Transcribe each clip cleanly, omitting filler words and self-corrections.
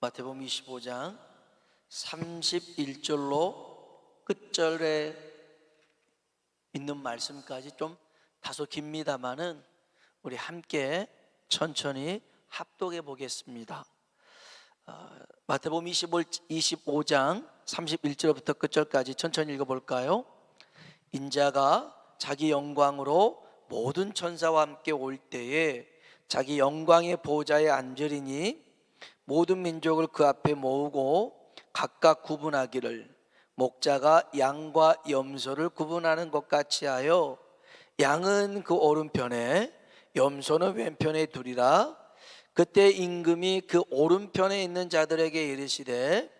마태복음 25장 31절로 끝절에 있는 말씀까지 좀 다소 깁니다마는 우리 함께 천천히 합독해 보겠습니다. 마태복음 25장 31절부터 끝절까지 천천히 읽어볼까요? 인자가 자기 영광으로 모든 천사와 함께 올 때에 자기 영광의 보좌에 앉으리니 모든 민족을 그 앞에 모으고 각각 구분하기를 목자가 양과 염소를 구분하는 것 같이 하여 양은 그 오른편에 염소는 왼편에 두리라. 그때 임금이 그 오른편에 있는 자들에게 이르시되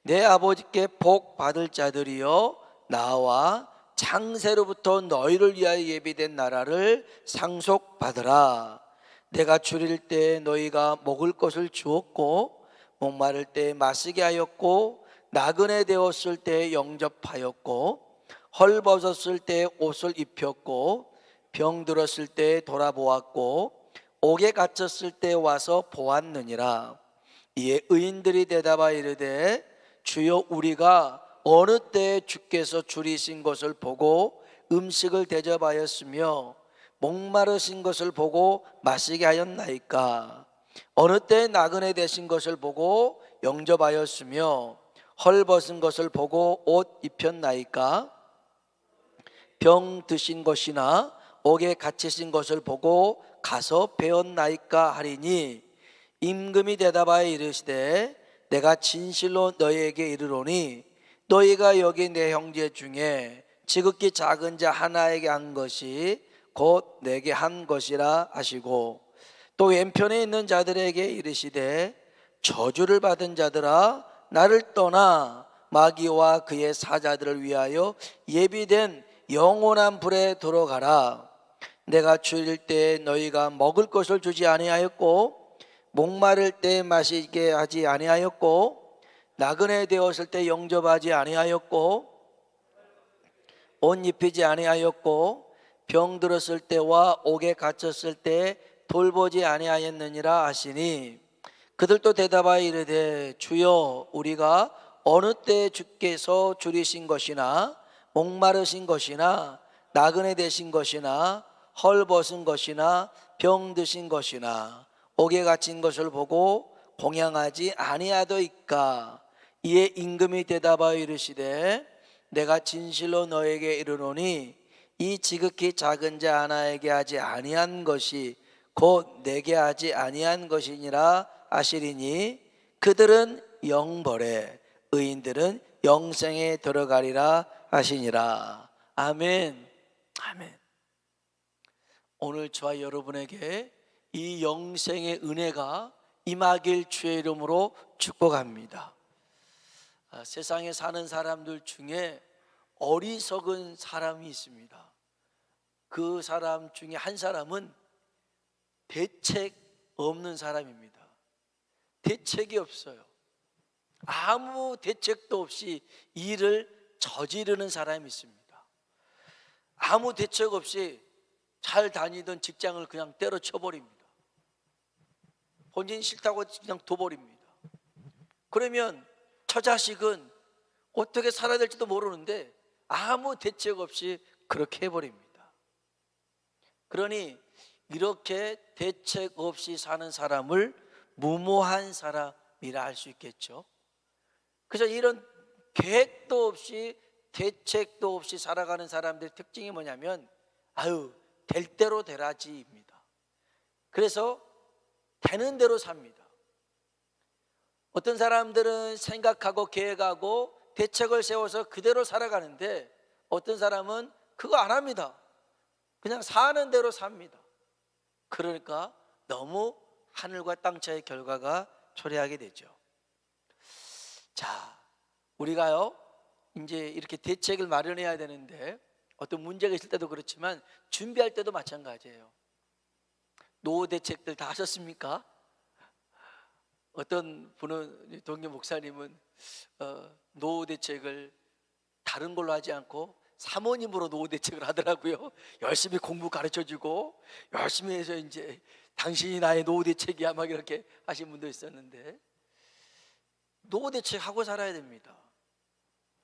내 아버지께 복 받을 자들이여 나와 창세로부터 너희를 위하여 예비된 나라를 상속받으라. 내가 줄일 때 너희가 먹을 것을 주었고 목마를 때 마시게 하였고 나그네 되었을 때 영접하였고 헐벗었을 때 옷을 입혔고 병들었을 때 돌아보았고 옥에 갇혔을 때 와서 보았느니라. 이에 의인들이 대답하여 이르되 주여 우리가 어느 때에 주께서 줄이신 것을 보고 음식을 대접하였으며 목마르신 것을 보고 마시게 하였나이까? 어느 때에 나그네 되신 것을 보고 영접하였으며 헐벗은 것을 보고 옷 입혔나이까? 병 드신 것이나 옥에 갇히신 것을 보고 가서 배웠나이까 하리니 임금이 대답하여 이르시되 내가 진실로 너희에게 이르노니 너희가 여기 내 형제 중에 지극히 작은 자 하나에게 한 것이 곧 내게 한 것이라 하시고 또 왼편에 있는 자들에게 이르시되 저주를 받은 자들아 나를 떠나 마귀와 그의 사자들을 위하여 예비된 영원한 불에 들어가라. 내가 줄일 때 너희가 먹을 것을 주지 아니하였고 목마를 때 마시게 하지 아니하였고 나그네 되었을 때 영접하지 아니하였고 옷 입히지 아니하였고 병 들었을 때와 옥에 갇혔을 때 돌보지 아니하였느니라 하시니 그들도 대답하여 이르되 주여 우리가 어느 때 주께서 줄이신 것이나 목마르신 것이나 나그네 되신 것이나 헐벗은 것이나 병 드신 것이나 옥에 갇힌 것을 보고 공양하지 아니하더이까? 이에 임금이 대답하여 이르시되 내가 진실로 너에게 이르노니 이 지극히 작은 자 하나에게 하지 아니한 것이 곧 내게 하지 아니한 것이니라 하시리니 그들은 영벌에 의인들은 영생에 들어가리라 하시니라. 아멘. 아멘. 오늘 저와 여러분에게 이 영생의 은혜가 임하길 주의 이름으로 축복합니다. 세상에 사는 사람들 중에 어리석은 사람이 있습니다. 그 사람 중에 한 사람은 대책 없는 사람입니다. 대책이 없어요. 아무 대책도 없이 일을 저지르는 사람이 있습니다. 아무 대책 없이 잘 다니던 직장을 그냥 때려쳐버립니다. 본인 싫다고 그냥 둬버립니다. 그러면 저 자식은 어떻게 살아야 될지도 모르는데 아무 대책 없이 그렇게 해버립니다. 그러니 이렇게 대책 없이 사는 사람을 무모한 사람이라 할 수 있겠죠. 그래서 이런 계획도 없이 대책도 없이 살아가는 사람들의 특징이 뭐냐면 아유 될 대로 되라지입니다. 그래서 되는 대로 삽니다. 어떤 사람들은 생각하고 계획하고 대책을 세워서 그대로 살아가는데 어떤 사람은 그거 안 합니다. 그냥 사는 대로 삽니다. 그러니까 너무 하늘과 땅 차이의 결과가 초래하게 되죠. 자, 우리가요 이제 이렇게 대책을 마련해야 되는데 어떤 문제가 있을 때도 그렇지만 준비할 때도 마찬가지예요. 노후 대책들 다 하셨습니까? 어떤 분은 동료 목사님은 노후 대책을 다른 걸로 하지 않고 사모님으로 노후 대책을 하더라고요. 열심히 공부 가르쳐주고 열심히 해서 이제 당신이 나의 노후 대책이야 막 이렇게 하신 분도 있었는데 노후 대책하고 살아야 됩니다.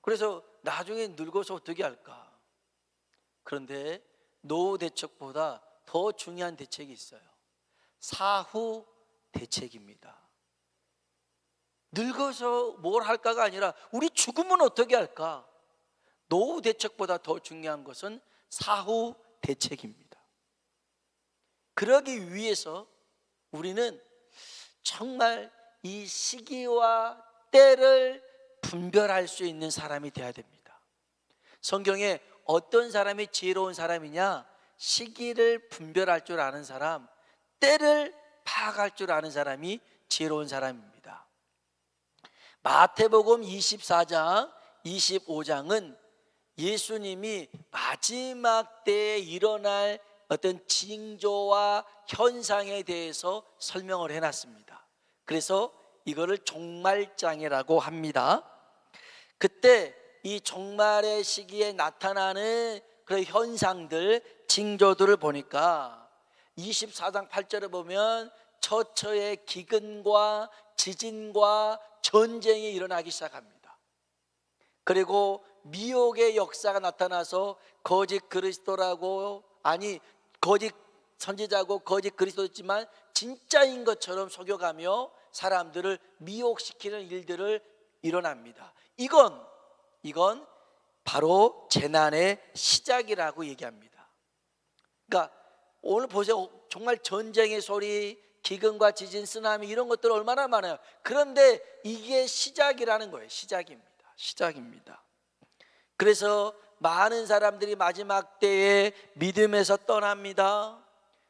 그래서 나중에 늙어서 어떻게 할까? 그런데 노후 대책보다 더 중요한 대책이 있어요. 사후 대책입니다. 늙어서 뭘 할까가 아니라 우리 죽으면 어떻게 할까? 노후 대책보다 더 중요한 것은 사후 대책입니다. 그러기 위해서 우리는 정말 이 시기와 때를 분별할 수 있는 사람이 되어야 됩니다. 성경에 어떤 사람이 지혜로운 사람이냐? 시기를 분별할 줄 아는 사람, 때를 파악할 줄 아는 사람이 지혜로운 사람입니다. 마태복음 24장, 25장은 예수님이 마지막 때에 일어날 어떤 징조와 현상에 대해서 설명을 해놨습니다. 그래서 이거를 종말장애라고 합니다. 그때 이 종말의 시기에 나타나는 그런 현상들, 징조들을 보니까 24장 8절에 보면 처처에 기근과 지진과 전쟁이 일어나기 시작합니다. 그리고 미혹의 역사가 나타나서 거짓 그리스도라고, 아니 거짓 선지자고 거짓 그리스도지만 진짜인 것처럼 속여가며 사람들을 미혹시키는 일들을 일어납니다. 이건 바로 재난의 시작이라고 얘기합니다. 그러니까 오늘 보세요. 정말 전쟁의 소리, 기근과 지진, 쓰나미 이런 것들 얼마나 많아요. 그런데 이게 시작이라는 거예요. 시작입니다. 그래서 많은 사람들이 마지막 때에 믿음에서 떠납니다.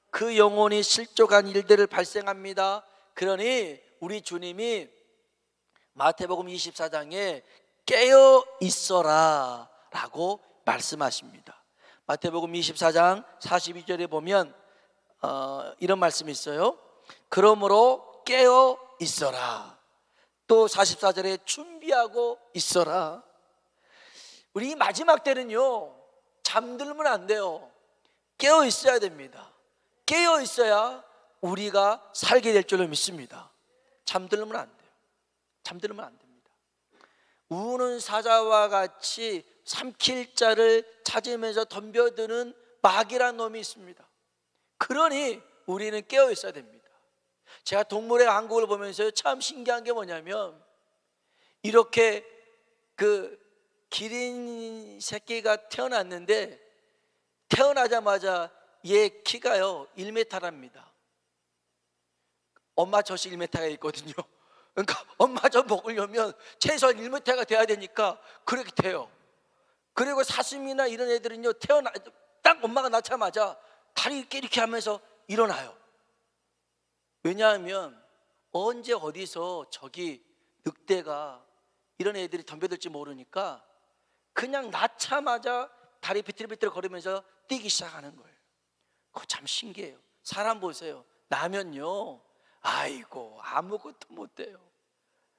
그 영혼이 실족한 일들을 발생합니다. 그러니 우리 주님이 마태복음 24장에 깨어 있어라 라고 말씀하십니다. 마태복음 24장 42절에 보면 이런 말씀이 있어요. 그러므로 깨어 있어라. 또 44절에 준비하고 있어라. 우리 마지막 때는요, 잠들면 안 돼요. 깨어 있어야 됩니다. 깨어 있어야 우리가 살게 될 줄로 믿습니다. 잠들면 안 돼요. 잠들면 안 됩니다. 우는 사자와 같이 삼킬 자를 찾으면서 덤벼드는 마귀란 놈이 있습니다. 그러니 우리는 깨어 있어야 됩니다. 제가 동물의 왕국을 보면서 참 신기한 게 뭐냐면, 이렇게 그 기린 새끼가 태어났는데 태어나자마자 얘 키가요 1m랍니다. 엄마 젖이 1m가 있거든요. 그러니까 엄마 젖 먹으려면 최소한 1m가 돼야 되니까 그렇게 돼요. 그리고 사슴이나 이런 애들은요, 딱 엄마가 낳자마자 다리 이렇게 하면서 일어나요. 왜냐하면 언제 어디서 저기 늑대가 이런 애들이 덤벼들지 모르니까 그냥 낳자마자 다리 비틀비틀 거리면서 뛰기 시작하는 거예요. 그거 참 신기해요. 사람 보세요. 나면요, 아이고 아무것도 못해요.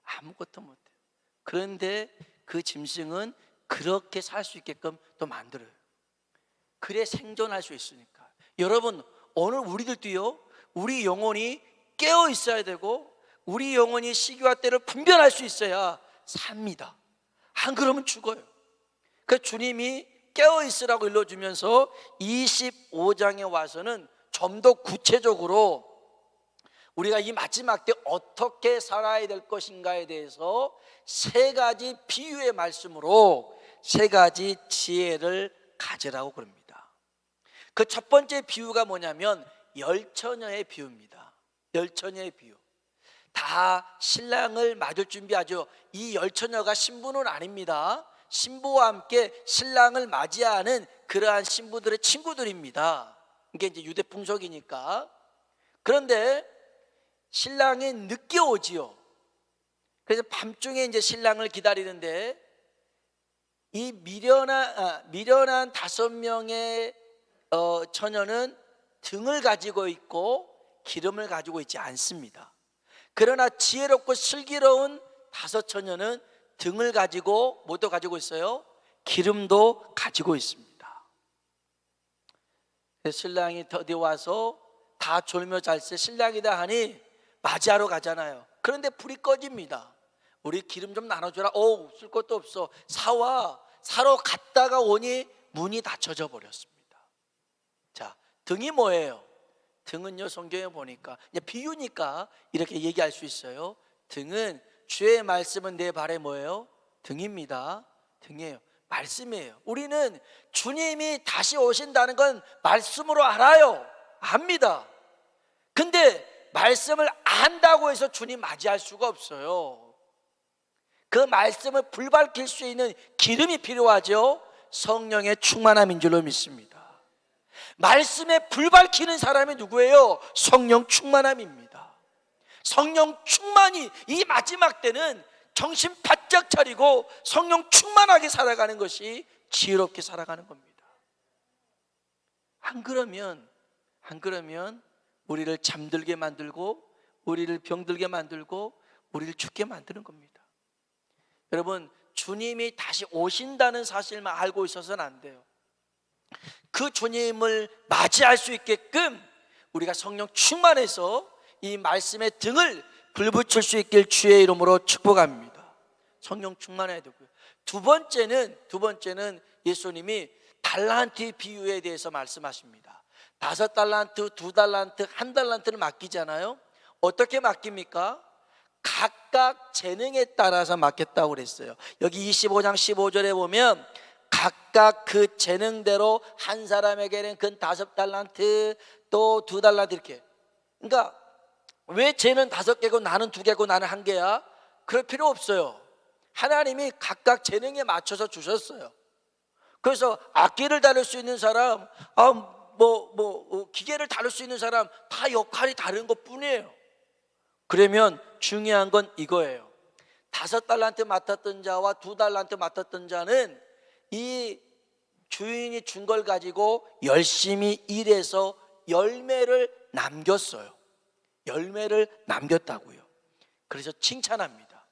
아무것도 못해요. 그런데 그 짐승은 그렇게 살 수 있게끔 또 만들어요. 그래 생존할 수 있으니까. 여러분, 오늘 우리들도요, 우리 영혼이 깨어 있어야 되고 우리 영혼이 시기와 때를 분별할 수 있어야 삽니다. 안 그러면 죽어요. 그 주님이 깨어 있으라고 일러주면서 25장에 와서는 좀 더 구체적으로 우리가 이 마지막 때 어떻게 살아야 될 것인가에 대해서 세 가지 비유의 말씀으로 세 가지 지혜를 가지라고 그럽니다. 그 첫 번째 비유가 뭐냐면 열처녀의 비유입니다. 열처녀의 비유. 다 신랑을 맞을 준비하죠. 이 열처녀가 신부는 아닙니다. 신부와 함께 신랑을 맞이하는 그러한 신부들의 친구들입니다. 이게 이제 유대 풍속이니까. 그런데 신랑이 늦게 오지요. 그래서 밤중에 이제 신랑을 기다리는데 이 미련한 5명의 처녀는 등을 가지고 있고 기름을 가지고 있지 않습니다. 그러나 지혜롭고 슬기로운 5 처녀는 등을 가지고 뭐도 가지고 있어요? 기름도 가지고 있습니다. 신랑이 더디 와서 다 졸며 잘 때 신랑이다 하니 맞이하러 가잖아요. 그런데 불이 꺼집니다. 우리 기름 좀 나눠줘라. 쓸 것도 없어. 사러 갔다가 오니 문이 닫혀져 버렸습니다. 자, 등이 뭐예요? 등은요, 성경에 보니까 이제 비유니까 이렇게 얘기할 수 있어요. 등은, 주의 말씀은 내 발에 뭐예요? 등입니다. 등이에요. 말씀이에요. 우리는 주님이 다시 오신다는 건 말씀으로 알아요. 압니다. 근데 말씀을 안다고 해서 주님 맞이할 수가 없어요. 그 말씀을 불밝힐 수 있는 기름이 필요하죠. 성령의 충만함인 줄로 믿습니다. 말씀에 불밝히는 사람이 누구예요? 성령 충만함입니다. 성령 충만이, 이 마지막 때는 정신 바짝 차리고 성령 충만하게 살아가는 것이 지혜롭게 살아가는 겁니다. 안 그러면 우리를 잠들게 만들고, 우리를 병들게 만들고, 우리를 죽게 만드는 겁니다. 여러분, 주님이 다시 오신다는 사실만 알고 있어서는 안 돼요. 그 주님을 맞이할 수 있게끔 우리가 성령 충만해서 이 말씀의 등을 불붙일 수 있길 주의 이름으로 축복합니다. 성령 충만해야 되고요. 두 번째는 예수님이 달란트의 비유에 대해서 말씀하십니다. 5달란트, 2달란트, 1달란트를 맡기잖아요. 어떻게 맡깁니까? 각각 재능에 따라서 맡겼다고 그랬어요. 여기 25장 15절에 보면 각각 그 재능대로 한 사람에게는 근 5달란트, 또 2달란트 이렇게. 그러니까 왜 쟤는 5개고 나는 2개고 나는 1개야? 그럴 필요 없어요. 하나님이 각각 재능에 맞춰서 주셨어요. 그래서 악기를 다룰 수 있는 사람, 기계를 다룰 수 있는 사람, 다 역할이 다른 것 뿐이에요. 그러면 중요한 건 이거예요. 5달란트 맡았던 자와 2달란트 맡았던 자는 이 주인이 준 걸 가지고 열심히 일해서 열매를 남겼어요. 열매를 남겼다고요. 그래서 칭찬합니다.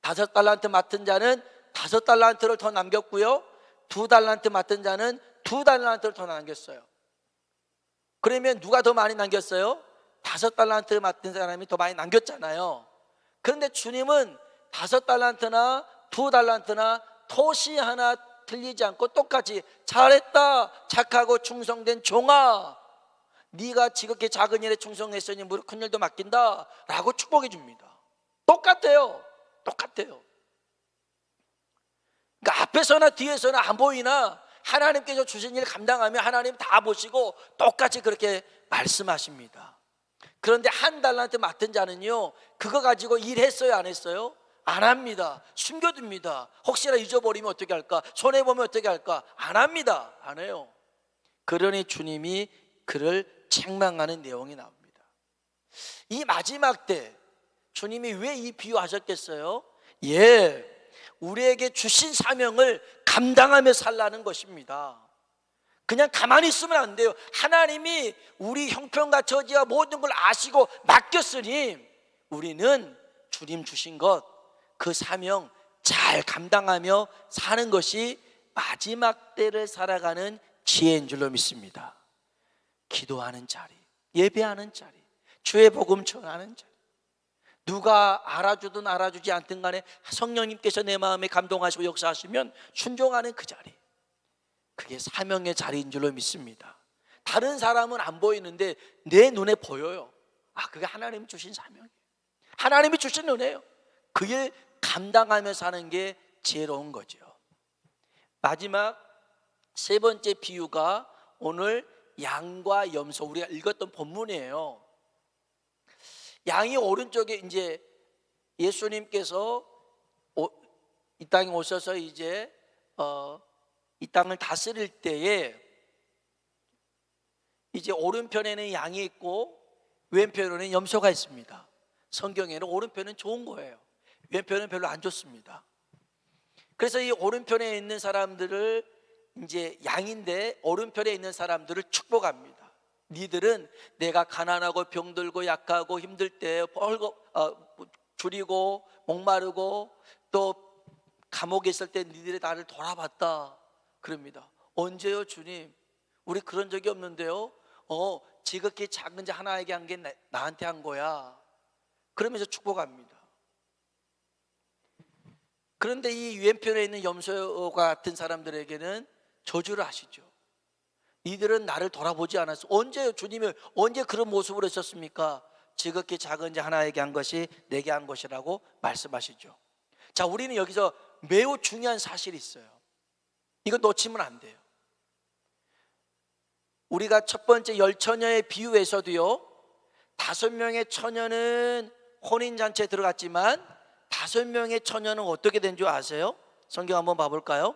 5달란트 맡은 자는 5달란트를 더 남겼고요, 2달란트 맡은 자는 2달란트를 더 남겼어요. 그러면 누가 더 많이 남겼어요? 5달란트 맡은 사람이 더 많이 남겼잖아요. 그런데 주님은 5달란트나 2달란트나 토시 하나 틀리지 않고 똑같이 잘했다, 착하고 충성된 종아, 네가 지극히 작은 일에 충성했으니 무릇 큰 일도 맡긴다 라고 축복해 줍니다. 똑같아요. 그러니까 앞에서나 뒤에서나 안 보이나 하나님께서 주신 일 감당하면 하나님 다 보시고 똑같이 그렇게 말씀하십니다. 그런데 1달란트 맡은 자는요, 그거 가지고 일했어요, 안 했어요? 안 합니다. 숨겨둡니다. 혹시나 잊어버리면 어떻게 할까? 손해보면 어떻게 할까? 안 합니다. 안 해요. 그러니 주님이 그를 책망하는 내용이 나옵니다. 이 마지막 때 주님이 왜 이 비유하셨겠어요? 우리에게 주신 사명을 감당하며 살라는 것입니다. 그냥 가만히 있으면 안 돼요. 하나님이 우리 형편과 처지와 모든 걸 아시고 맡겼으니 우리는 주님 주신 것, 그 사명 잘 감당하며 사는 것이 마지막 때를 살아가는 지혜인 줄로 믿습니다. 기도하는 자리, 예배하는 자리, 주의 복음 전하는 자리, 누가 알아주든 알아주지 않든 간에 성령님께서 내 마음에 감동하시고 역사하시면 순종하는 그 자리, 그게 사명의 자리인 줄로 믿습니다. 다른 사람은 안 보이는데 내 눈에 보여요. 그게 하나님이 주신 사명이에요. 하나님이 주신 은혜예요. 그 일 감당하며 사는 게 지혜로운 거죠. 마지막 세 번째 비유가 오늘 양과 염소, 우리가 읽었던 본문이에요. 양이 오른쪽에 이제 예수님께서 이 땅에 오셔서 이제 이 땅을 다스릴 때에 이제 오른편에는 양이 있고 왼편에는 염소가 있습니다. 성경에는 오른편은 좋은 거예요. 왼편은 별로 안 좋습니다. 그래서 이 오른편에 있는 사람들을, 이제 양인데 오른편에 있는 사람들을 축복합니다. 니들은 내가 가난하고 병들고 약하고 힘들 때 줄이고 목마르고 또 감옥에 있을 때 니들이 나를 돌아봤다 그럽니다. 언제요 주님? 우리 그런 적이 없는데요. 지극히 작은 자 하나에게 한 게 나한테 한 거야. 그러면서 축복합니다. 그런데 이 왼편에 있는 염소와 같은 사람들에게는 저주를 하시죠. 이들은 나를 돌아보지 않았어. 언제 주님이 언제 그런 모습으로 있었습니까? 지극히 작은 자 하나에게 한 것이 내게 한 것이라고 말씀하시죠. 자, 우리는 여기서 매우 중요한 사실이 있어요. 이거 놓치면 안 돼요. 우리가 첫 번째 열 처녀의 비유에서도요, 5명의 처녀는 혼인잔치에 들어갔지만 5명의 처녀는 어떻게 된 줄 아세요? 성경 한번 봐볼까요?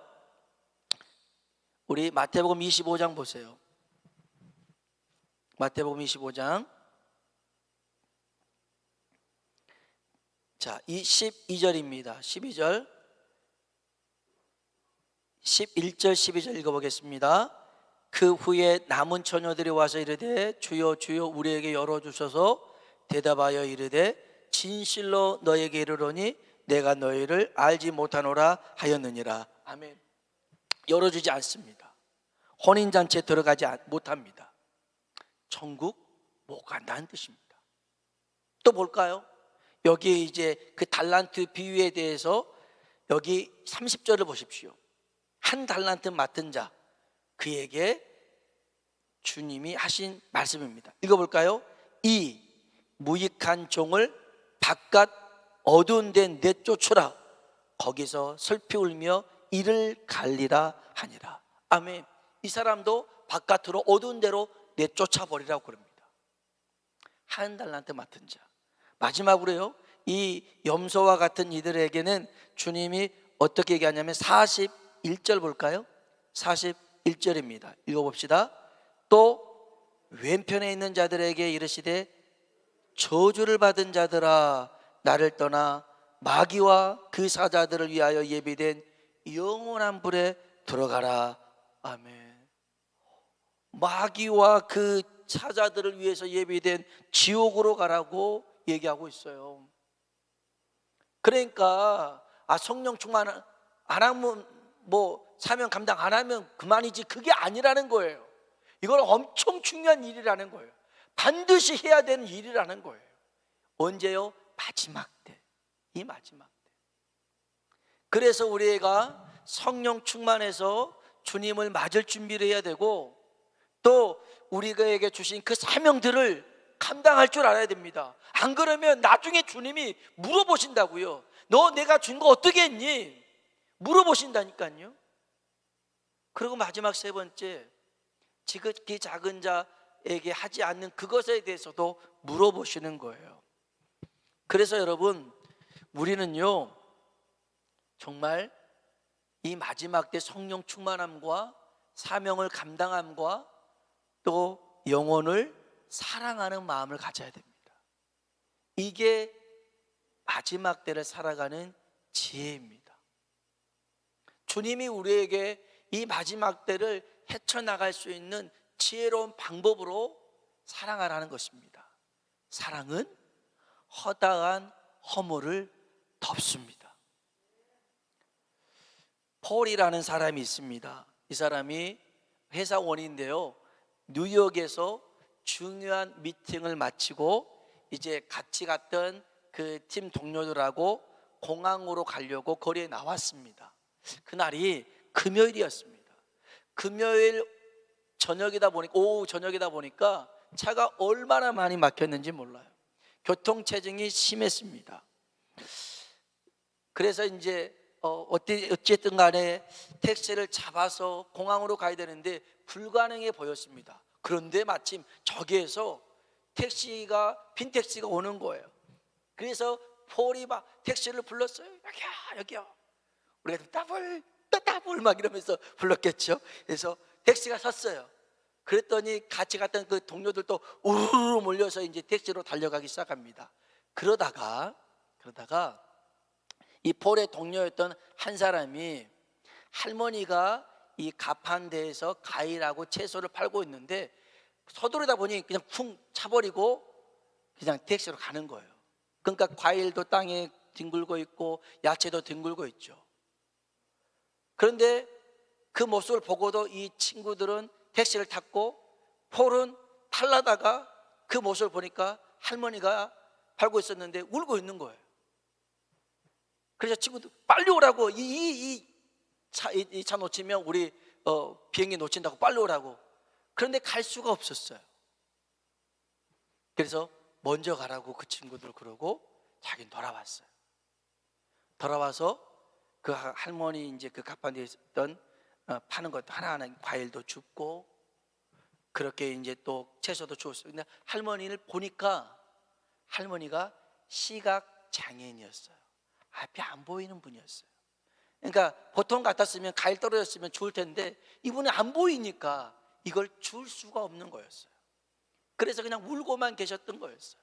우리 마태복음 25장 보세요. 마태복음 25장. 자, 12절입니다. 12절, 11절, 12절 읽어보겠습니다. 그 후에 남은 처녀들이 와서 이르되 주여 주여 우리에게 열어주셔서 대답하여 이르되 진실로 너에게 이르노니 내가 너희를 알지 못하노라 하였느니라. 아멘. 열어주지 않습니다. 혼인잔치에 들어가지 못합니다. 천국 못 간다는 뜻입니다. 또 볼까요? 여기 이제 그 달란트 비유에 대해서 여기 30절을 보십시오. 한 달란트 맡은 자, 그에게 주님이 하신 말씀입니다. 읽어볼까요? 이 무익한 종을 바깥 어두운 데 내쫓으라. 거기서 슬피 울며 이를 갈리라 하니라. 아멘. 이 사람도 바깥으로 어두운 데로 내쫓아 버리라고 그럽니다. 한 달란트 맡은 자. 마지막으로요, 이 염소와 같은 이들에게는 주님이 어떻게 얘기하냐면 41절 볼까요? 41절입니다. 읽어봅시다. 또 왼편에 있는 자들에게 이르시되 저주를 받은 자들아 나를 떠나 마귀와 그 사자들을 위하여 예비된 영원한 불에 들어가라. 아멘. 마귀와 그 사자들을 위해서 예비된 지옥으로 가라고 얘기하고 있어요. 그러니까 성령 충만 안 하면 사명 감당 안 하면 그만이지, 그게 아니라는 거예요. 이건 엄청 중요한 일이라는 거예요. 반드시 해야 되는 일이라는 거예요. 언제요? 마지막 때. 이 마지막 때. 그래서 우리가 성령 충만해서 주님을 맞을 준비를 해야 되고, 또 우리에게 주신 그 사명들을 감당할 줄 알아야 됩니다. 안 그러면 나중에 주님이 물어보신다고요. 너 내가 준 거 어떻게 했니? 물어보신다니까요. 그리고 마지막 세 번째, 지극히 작은 자에게 하지 않는 그것에 대해서도 물어보시는 거예요. 그래서 여러분, 우리는요 정말 이 마지막 때 성령 충만함과 사명을 감당함과 또 영혼을 사랑하는 마음을 가져야 됩니다. 이게 마지막 때를 살아가는 지혜입니다. 주님이 우리에게 이 마지막 때를 헤쳐나갈 수 있는 지혜로운 방법으로 사랑하라는 것입니다. 사랑은 허다한 허물을 덮습니다. 폴이라는 사람이 있습니다. 이 사람이 회사원인데요, 뉴욕에서 중요한 미팅을 마치고 이제 같이 갔던 그 팀 동료들하고 공항으로 가려고 거리에 나왔습니다. 그날이 금요일이었습니다. 금요일 오후 저녁이다 보니까 차가 얼마나 많이 막혔는지 몰라요. 교통체증이 심했습니다. 그래서 이제 어쨌든 간에 택시를 잡아서 공항으로 가야 되는데 불가능해 보였습니다. 그런데 마침 저기에서 빈 택시가 오는 거예요. 그래서 폴이 막 택시를 불렀어요. 여기요. 우리가 따블 막 이러면서 불렀겠죠. 그래서 택시가 섰어요. 그랬더니 같이 갔던 그 동료들도 우르르 몰려서 이제 택시로 달려가기 시작합니다. 그러다가 이 폴의 동료였던 한 사람이 할머니가 이 가판대에서 과일하고 채소를 팔고 있는데 서두르다 보니 그냥 쿵 차버리고 그냥 택시로 가는 거예요. 그러니까 과일도 땅에 뒹굴고 있고 야채도 뒹굴고 있죠. 그런데 그 모습을 보고도 이 친구들은 택시를 탔고, 폴은 탈라다가 그 모습을 보니까 할머니가 팔고 있었는데 울고 있는 거예요. 그래서 친구들 빨리 오라고, 이 차 놓치면 우리 비행기 놓친다고 빨리 오라고. 그런데 갈 수가 없었어요. 그래서 먼저 가라고 그 친구들 그러고 자기는 돌아왔어요. 돌아와서 그 할머니 이제 그 가판대에 있던 파는 것도 하나하나 과일도 줍고 그렇게 이제 또 채소도 주었어요. 근데 할머니를 보니까 할머니가 시각 장애인이었어요. 앞이 안 보이는 분이었어요. 그러니까 보통 같았으면 과일 떨어졌으면 줄 텐데 이분이 안 보이니까 이걸 줄 수가 없는 거였어요. 그래서 그냥 울고만 계셨던 거였어요.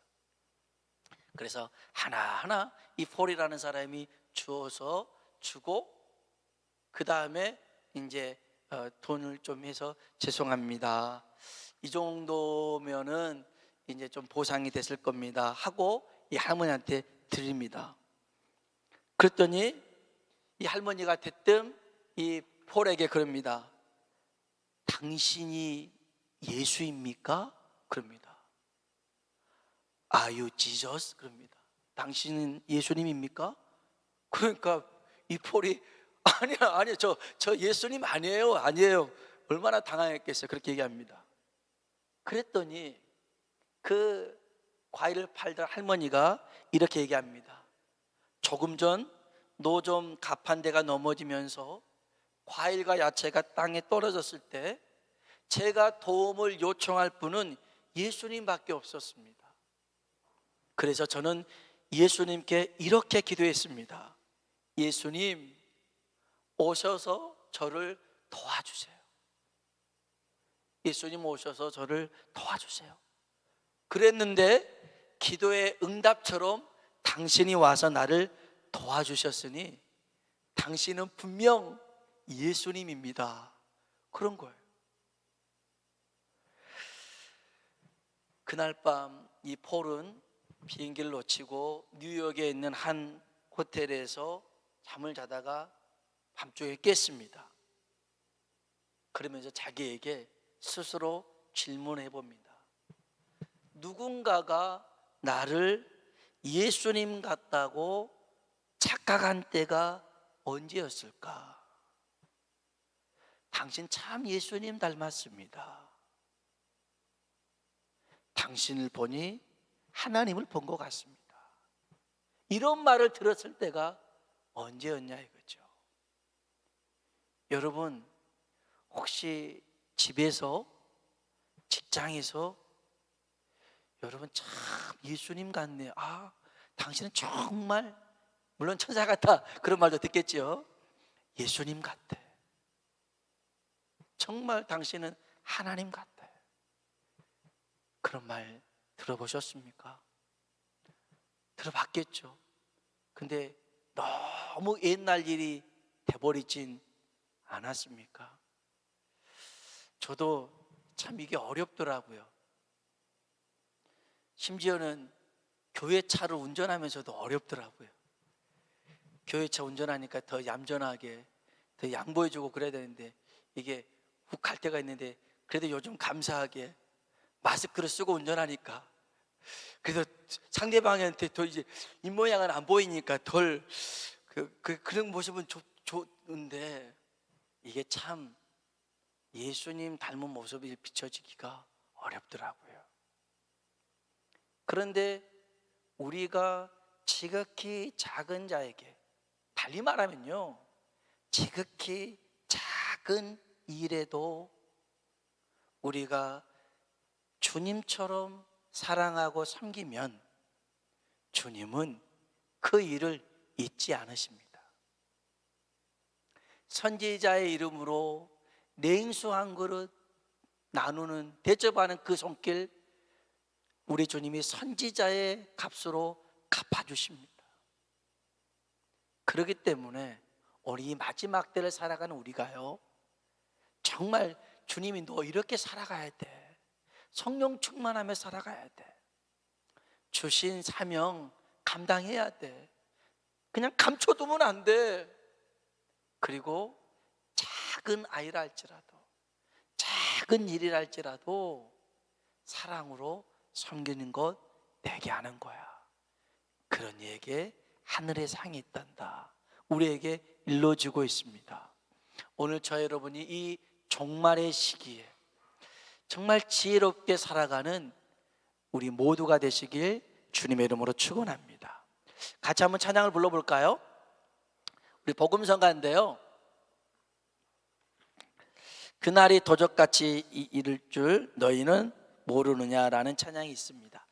그래서 하나하나 이 폴이라는 사람이 주어서 주고 그 다음에 이제 돈을 좀 해서 죄송합니다, 이 정도면은 이제 좀 보상이 됐을 겁니다 하고 이 할머니한테 드립니다. 그랬더니 이 할머니가 대뜸 이 폴에게 그럽니다. 당신이 예수입니까? 그럽니다. Are you Jesus? 그럽니다. 당신은 예수님입니까? 그러니까 이 폴이 아니요, 저 예수님 아니에요. 얼마나 당황했겠어요. 그렇게 얘기합니다. 그랬더니 그 과일을 팔던 할머니가 이렇게 얘기합니다. 조금 전 노점 가판대가 넘어지면서 과일과 야채가 땅에 떨어졌을 때 제가 도움을 요청할 분은 예수님밖에 없었습니다. 그래서 저는 예수님께 이렇게 기도했습니다. 예수님, 오셔서 저를 도와주세요. 예수님 오셔서 저를 도와주세요. 그랬는데 기도의 응답처럼 당신이 와서 나를 도와주셨으니 당신은 분명 예수님입니다. 그런 거예요. 그날 밤 이 폴은 비행기를 놓치고 뉴욕에 있는 한 호텔에서 잠을 자다가 밤중에 깼습니다. 그러면서 자기에게 스스로 질문해 봅니다. 누군가가 나를 예수님 같다고 착각한 때가 언제였을까? 당신 참 예수님 닮았습니다. 당신을 보니 하나님을 본 것 같습니다. 이런 말을 들었을 때가 언제였냐 이거죠. 여러분, 혹시 집에서, 직장에서 여러분 참 예수님 같네, 당신은 정말, 물론 천사 같아, 그런 말도 듣겠죠. 예수님 같아, 정말 당신은 하나님 같아, 그런 말 들어보셨습니까? 들어봤겠죠. 근데 너무 옛날 일이 돼버리진 않았습니까? 저도 참 이게 어렵더라고요. 심지어는 교회 차를 운전하면서도 어렵더라고요. 교회 차 운전하니까 더 얌전하게, 더 양보해주고 그래야 되는데 이게 훅 갈 때가 있는데, 그래도 요즘 감사하게 마스크를 쓰고 운전하니까 그래서 상대방한테 더 이제 입모양은 안 보이니까 덜 그런 모습은 좋은데, 이게 참 예수님 닮은 모습이 비춰지기가 어렵더라고요. 그런데 우리가 지극히 작은 자에게, 달리 말하면요, 지극히 작은 일에도 우리가 주님처럼 사랑하고 섬기면 주님은 그 일을 잊지 않으십니다. 선지자의 이름으로 냉수 한 그릇 나누는, 대접하는 그 손길, 우리 주님이 선지자의 값으로 갚아주십니다. 그렇기 때문에 우리 마지막 때를 살아가는 우리가요, 정말 주님이 너 이렇게 살아가야 돼, 성령 충만하며 살아가야 돼, 주신 사명 감당해야 돼, 그냥 감춰두면 안 돼. 그리고 작은 아이라 할지라도, 작은 일이라 할지라도 사랑으로 섬기는 것 내게 하는 거야. 그런 이에게 하늘의 상이 있단다. 우리에게 일러주고 있습니다. 오늘 저 여러분이 이 종말의 시기에 정말 지혜롭게 살아가는 우리 모두가 되시길 주님의 이름으로 축원합니다. 같이 한번 찬양을 불러볼까요? 우리 복음성가인데요, 그날이 도적같이 이를 줄 너희는 모르느냐라는 찬양이 있습니다.